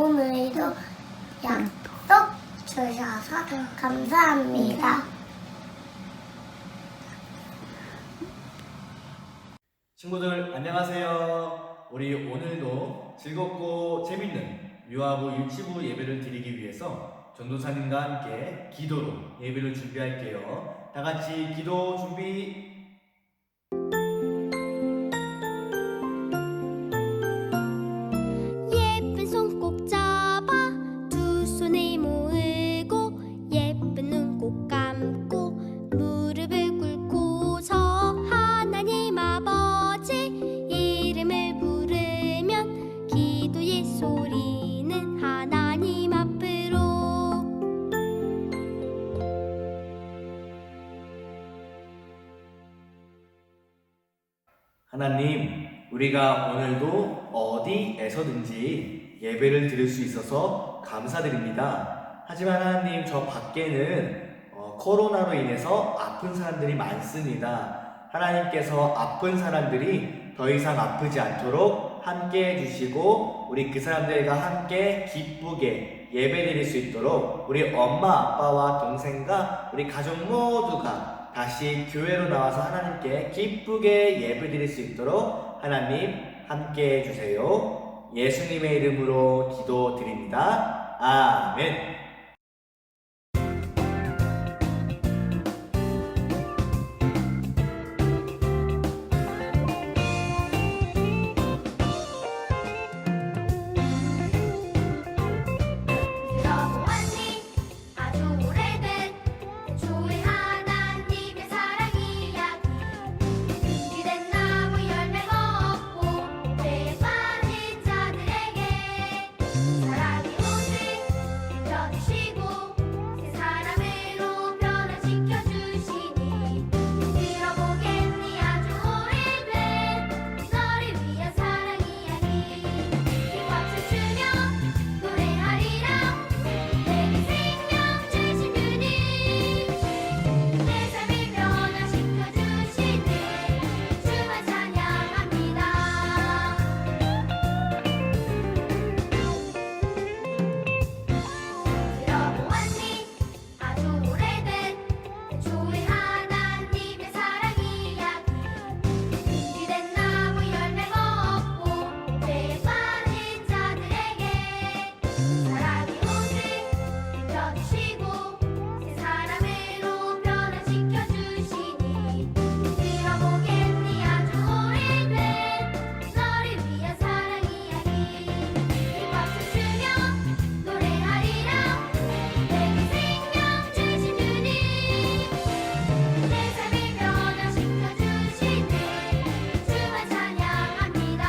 오늘도 약속 주셔서 감사합니다. 친구들 안녕하세요. 우리 오늘도 즐겁고 재밌는 유아부 유치부 예배를 드리기 위해서 전도사님과 함께 기도로 예배를 준비할게요. 다 같이 기도 준비. 예쁜 손 꼭 잡아 두 손을 모으고 예쁜 눈 꼭 감고 무릎을 꿇고서 하나님 아버지 이름을 부르면 기도의 소리는 하나님 앞으로. 하나님, 우리가 오늘도 어디에서든지 예배를 드릴 수 있어서 감사드립니다. 하지만 하나님, 저 밖에는 코로나로 인해서 아픈 사람들이 많습니다. 하나님께서 아픈 사람들이 더 이상 아프지 않도록 함께 해주시고 우리 그 사람들과 함께 기쁘게 예배드릴 수 있도록 우리 엄마, 아빠와 동생과 우리 가족 모두가 다시 교회로 나와서 하나님께 기쁘게 예배드릴 수 있도록 하나님 함께 해주세요. 예수님의 이름으로 기도드립니다. 아멘. 들어보았니 아주 오래된 조의 하나님의 사랑 이야기. 금기된 나무 열매 먹고 배에 빠진 자들에게 사랑이 오직 지켜주시고 새 사람으로 변화시켜 주시니. 들어보겠니 아주 오래된 너를 위한 사랑 이야기. 힘박수 추며 노래하리라. 내게 생명 주신 주님 내 삶을 변화시켜 주시네. 주만 찬양합니다. 들어보았니 아주 오래된 조의 하나님의 사랑 이야기. 금기된 나무 열매 먹고 배에 빠진 자들에게 사랑이 오직 지켜주시고 새 사람으로 변화시켜 주시니. 들어보겠니 아주 오래된 너를 위한 사랑 이야기. 힘박수 추며 노래하리라. 내게 생명 주신 주님 내 삶을 변화시켜 주시네. 주만 찬양합니다.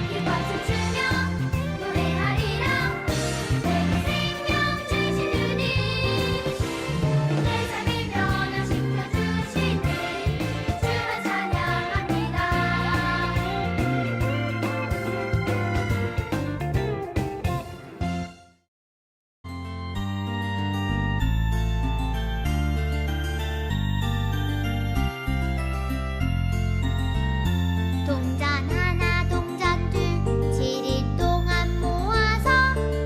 힘박수 추며 노래하리라. 내게 생명 주신 주님 내 삶을 변화시켜 주시네. 주만 찬양합니다. 동전 하나 동전 둘 7일 동안 모아서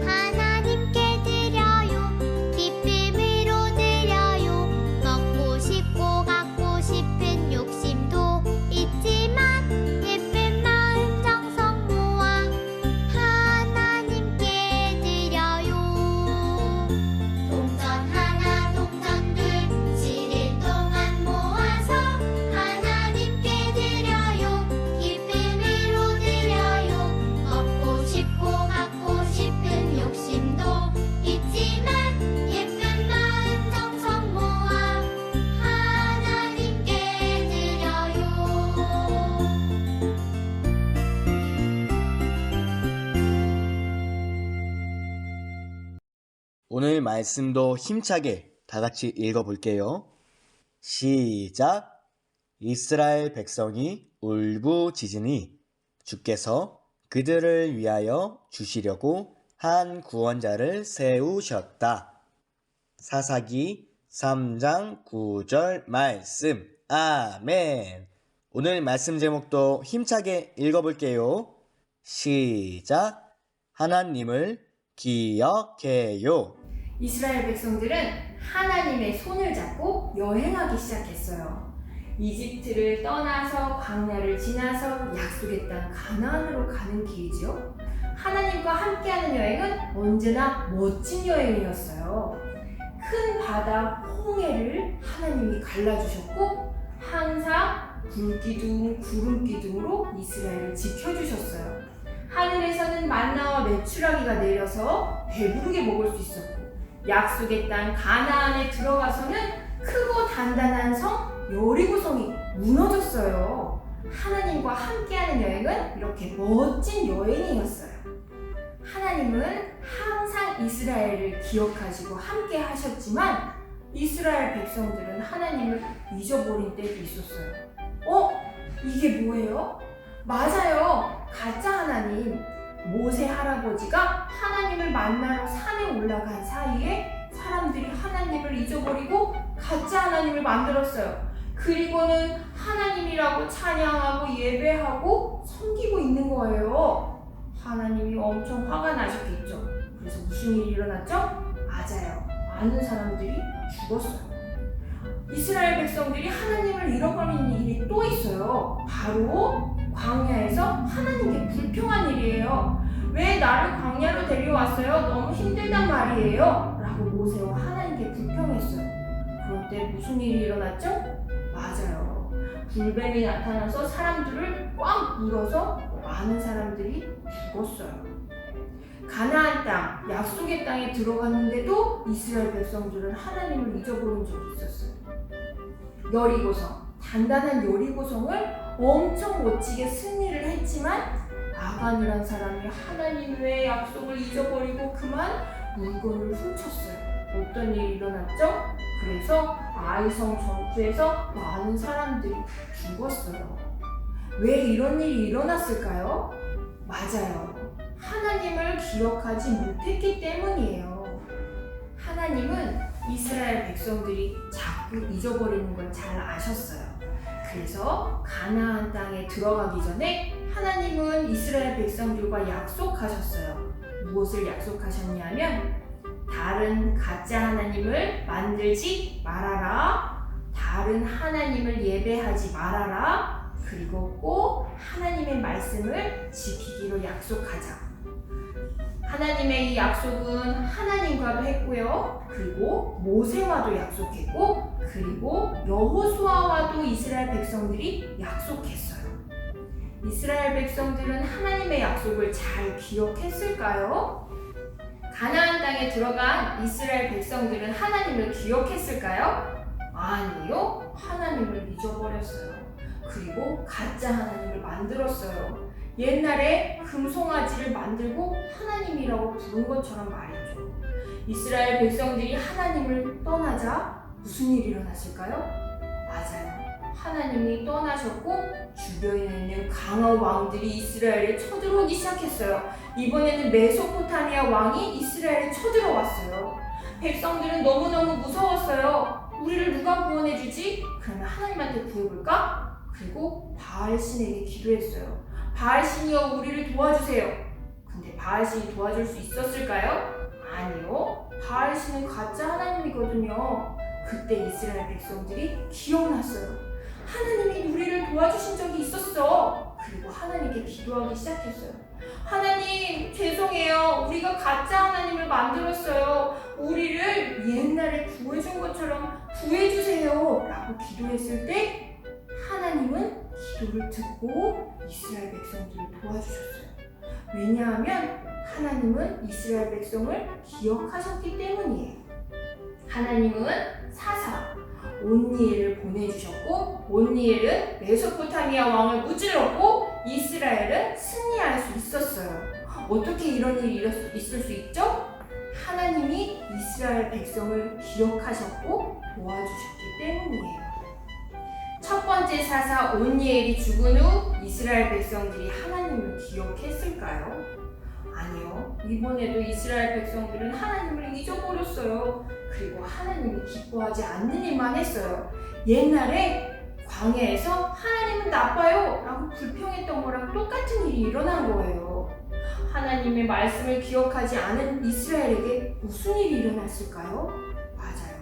하나님께 드려요. 기쁨으로 드려요. 먹고 싶고 갖고 싶은 욕심도 있지만 예쁜 마음 정성 모아 하나님께 드려요. 동전 하나 동전 둘 7일 동안 모아서 하나님께 드려요. 기쁨으로 드려요. 먹고 싶고 갖고 싶은 욕심도 있지만 예쁜 마음 정성 모아 하나님께 드려요. 오늘 말씀도 힘차게 다 같이 읽어볼게요. 시작. 이스라엘 백성이 울부짖으니 주께서 그들을 위하여 주시려고 한 구원자를 세우셨다. 사사기 3장 9절 말씀. 아멘. 오늘 말씀 제목도 힘차게 읽어볼게요. 시작. 하나님을 기억해요. 이스라엘 백성들은 하나님의 손을 잡고 여행하기 시작했어요. 이집트를 떠나서 광야를 지나서 약속의 땅 가나안으로 가는 길이죠. 하나님과 함께하는 여행은 언제나 멋진 여행이었어요. 큰 바다 홍해를 하나님이 갈라주셨고 항상 불기둥, 구름기둥으로 이스라엘을 지켜주셨어요. 하늘에서는 만나와 메추라기가 내려서 배부르게 먹을 수 있었고 약속의 땅 가나안에 들어가서는 크고 단단한 성 여리고성이 무너졌어요. 하나님과 함께하는 여행은 이렇게 멋진 여행이었어요. 하나님은 항상 이스라엘을 기억하시고 함께 하셨지만 이스라엘 백성들은 하나님을 잊어버린 때도 있었어요. 이게 뭐예요? 맞아요. 가짜 하나님. 모세 할아버지가 하나님을 만나러 산에 올라간 사이에 사람들이 하나님을 잊어버리고 가짜 하나님을 만들었어요. 그리고는 하나님이라고 찬양하고 예배하고 섬기고 있는 거예요. 하나님이 엄청 화가 나셨겠죠. 그래서 무슨 일이 일어났죠? 맞아요. 많은 사람들이 죽었어요. 이스라엘 백성들이 하나님을 잃어버린 일이 또 있어요. 바로 광야에서 하나님께 불평한 일이에요. 왜 나를 광야로 데려왔어요? 너무 힘들단 말이에요. 라고 모세와 하나님께 불평했어요. 그럴 때 무슨 일이 일어났죠? 맞아요. 불뱀이 나타나서 사람들을 꽉 물어서 많은 사람들이 죽었어요. 가나안 땅, 약속의 땅에 들어갔는데도 이스라엘 백성들은 하나님을 잊어버린 적이 있었어요. 여리고성, 단단한 여리고성을 엄청 멋지게 승리를 했지만 아간이란 사람이 하나님의 약속을 잊어버리고 그만 물건을 훔쳤어요. 어떤 일이 일어났죠? 그래서 아이성 전투에서 많은 사람들이 죽었어요. 왜 이런 일이 일어났을까요? 맞아요. 하나님을 기억하지 못했기 때문이에요. 하나님은 이스라엘 백성들이 자꾸 잊어버리는 걸 잘 아셨어요. 그래서 가나안 땅에 들어가기 전에 하나님은 이스라엘 백성들과 약속하셨어요. 무엇을 약속하셨냐면 다른 가짜 하나님을 만들지 말아라. 다른 하나님을 예배하지 말아라. 그리고 꼭 하나님의 말씀을 지키기로 약속하자. 하나님의 이 약속은 하나님과도 했고요. 그리고 모세와도 약속했고 그리고 여호수아와도 이스라엘 백성들이 약속했어요. 이스라엘 백성들은 하나님의 약속을 잘 기억했을까요? 가나안 땅에 들어간 이스라엘 백성들은 하나님을 기억했을까요? 아니요. 하나님을 잊어버렸어요. 그리고 가짜 하나님을 만들었어요. 옛날에 금송아지를 만들고 하나님이라고 부른 것처럼 말이죠. 이스라엘 백성들이 하나님을 떠나자 무슨 일이 일어났을까요? 맞아요. 하나님이 떠나셨고 주변에 있는 강한 왕들이 이스라엘에 쳐들어오기 시작했어요. 이번에는 메소포타미아 왕이 이스라엘에 쳐들어왔어요. 백성들은 너무너무 무서웠어요. 우리를 누가 구원해주지? 그러면 하나님한테 구해볼까? 그리고 바알신에게 기도했어요. 바알신이여 우리를 도와주세요. 근데 바알신이 도와줄 수 있었을까요? 아니요. 바알신은 가짜 하나님이거든요. 그때 이스라엘 백성들이 기억났어요. 하나님이 우리를 도와주신 적이 있었어. 그리고 하나님께 기도하기 시작했어요. 하나님 죄송해요. 우리가 가짜 하나님을 만들었어요. 우리를 옛날에 구해준 것처럼 구해주세요. 라고 기도했을 때 하나님은 기도를 듣고 이스라엘 백성들을 도와주셨어요. 왜냐하면 하나님은 이스라엘 백성을 기억하셨기 때문이에요. 하나님은 사사 온니엘을 보내주셨고 온니엘은 메소포타미아 왕을 무찔렀고 이스라엘은 승리할 수 있었어요. 어떻게 이런 일이 있을 수 있죠? 하나님이 이스라엘 백성을 기억하셨고 도와주셨기 때문이에요. 첫 번째 사사 온니엘이 죽은 후 이스라엘 백성들이 하나님을 기억했을까요? 아니요. 이번에도 이스라엘 백성들은 하나님을 잊어버렸어요. 그리고 하나님이 기뻐하지 않는 일만 했어요. 옛날에 광야에서 하나님은 나빠요 라고 불평했던 거랑 똑같은 일이 일어난 거예요. 하나님의 말씀을 기억하지 않은 이스라엘에게 무슨 일이 일어났을까요? 맞아요.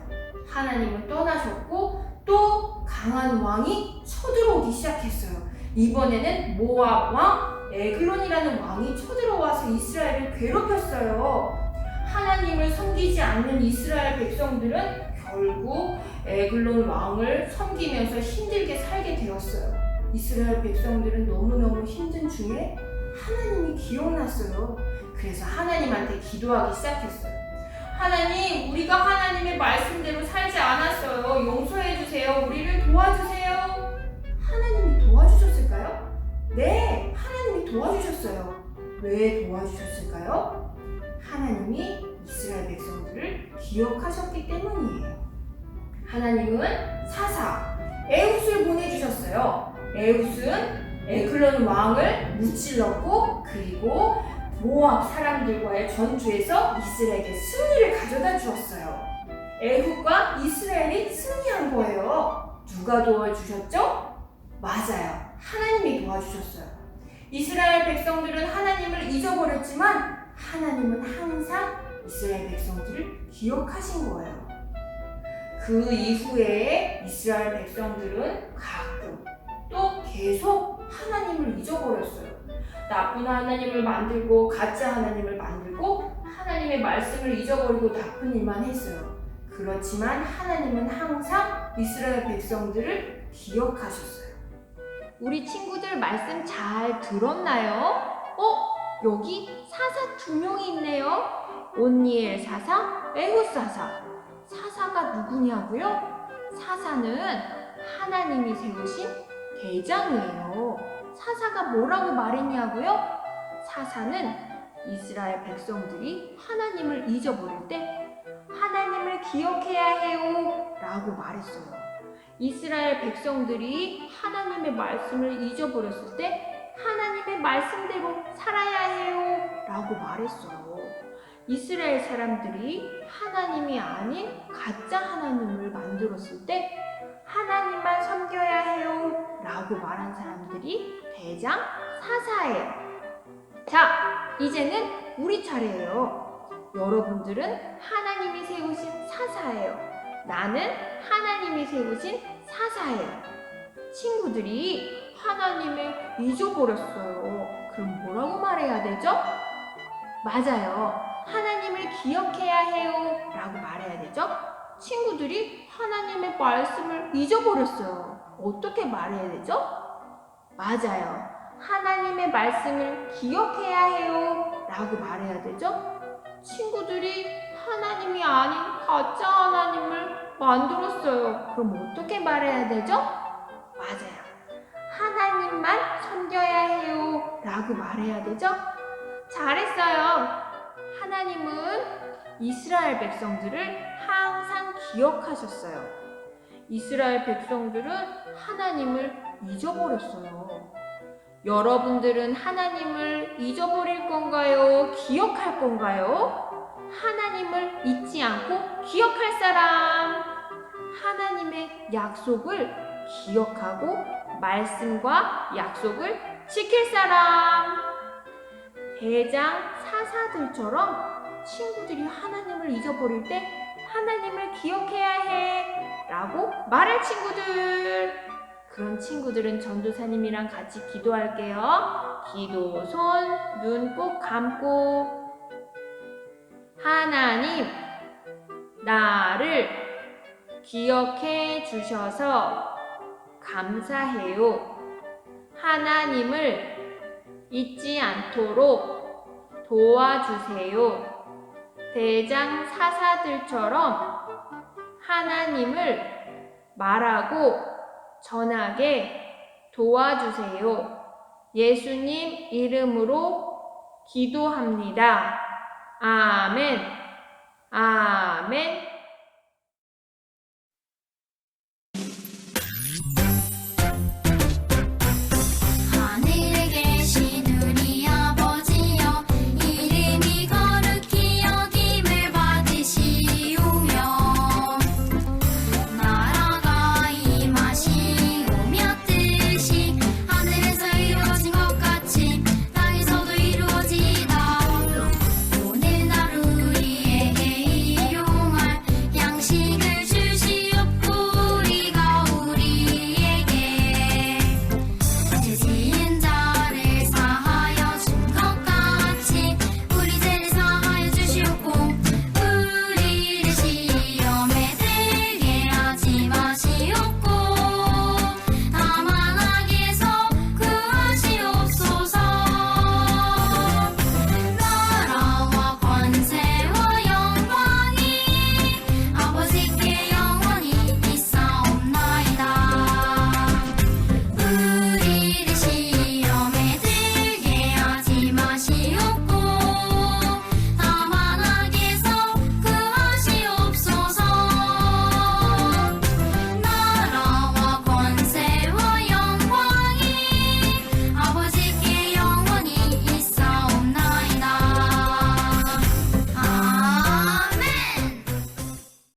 하나님은 떠나셨고 또 강한 왕이 쳐들어오기 시작했어요. 이번에는 모압 왕 에글론이라는 왕이 쳐들어와서 이스라엘을 괴롭혔어요. 하나님을 섬기지 않는 이스라엘 백성들은 결국 에글론 왕을 섬기면서 힘들게 살게 되었어요. 이스라엘 백성들은 너무너무 힘든 중에 하나님이 기억났어요. 그래서 하나님한테 기도하기 시작했어요. 하나님, 우리가 하나님의 말씀대로 살지 않았어요. 용서해 주세요. 우리를 도와주세요. 하나님이 도와주셨을까요? 네, 하나님이 도와주셨어요. 왜 도와주셨을까요? 하나님이 이스라엘 백성들을 기억하셨기 때문이에요. 하나님은 사사 에훗을 보내주셨어요. 에훗은 에글론 왕을 무찔렀고 그리고 모압 사람들과의 전투에서 이스라엘에게 승리를 가져다 주었어요. 에훗과 이스라엘이 승리한 거예요. 누가 도와주셨죠? 맞아요. 하나님이 도와주셨어요. 이스라엘 백성들은 하나님을 잊어버렸지만 하나님은 항상 이스라엘 백성들을 기억하신 거예요. 그 이후에 이스라엘 백성들은 가끔 또 계속 하나님을 잊어버렸어요. 나쁜 하나님을 만들고 가짜 하나님을 만들고 하나님의 말씀을 잊어버리고 나쁜 일만 했어요. 그렇지만 하나님은 항상 이스라엘 백성들을 기억하셨어요. 우리 친구들 말씀 잘 들었나요? 여기 사사 2명이 있네요. 온니엘 사사, 에훗 사사. 사사가 누구냐고요? 사사는 하나님이 세우신 대장이에요. 사사가 뭐라고 말했냐고요? 사사는 이스라엘 백성들이 하나님을 잊어버릴 때 하나님을 기억해야 해요 라고 말했어요. 이스라엘 백성들이 하나님의 말씀을 잊어버렸을 때 하나님의 말씀대로 살아야 해요 라고 말했어요. 이스라엘 사람들이 하나님이 아닌 가짜 하나님을 만들었을 때 하나님만 섬겨야 해요 라고 말한 사람들이 대장 사사예요. 자, 이제는 우리 차례예요. 여러분들은 하나님이 세우신 사사예요. 나는 하나님이 세우신 사사예요. 친구들이 하나님을 잊어버렸어요. 그럼 뭐라고 말해야 되죠? 맞아요. 하나님을 기억해야 해요 라고 말해야 되죠? 친구들이 하나님의 말씀을 잊어버렸어요. 어떻게 말해야 되죠? 맞아요. 하나님의 말씀을 기억해야 해요 라고 말해야 되죠? 친구들이 하나님이 아닌 가짜 하나님을 만들었어요. 그럼 어떻게 말해야 되죠? 맞아요. 하나님만 섬겨야 해요 라고 말해야 되죠? 잘했어요. 하나님은 이스라엘 백성들을 항상 기억하셨어요. 이스라엘 백성들은 하나님을 잊어버렸어요. 여러분들은 하나님을 잊어버릴 건가요? 기억할 건가요? 하나님을 잊지 않고 기억할 사람. 하나님의 약속을 기억하고 말씀과 약속을 지킬 사람. 대장 사사들처럼 친구들이 하나님을 잊어버릴 때 하나님을 기억해야 해 라고 말할 친구들. 그런 친구들은 전도사님이랑 같이 기도할게요. 기도 손, 눈 꼭 감고. 하나님, 나를 기억해 주셔서 감사해요. 하나님을 잊지 않도록 도와주세요. 대장 사사들처럼 하나님을 말하고 전하게 도와주세요. 예수님 이름으로 기도합니다. 아멘. 아멘.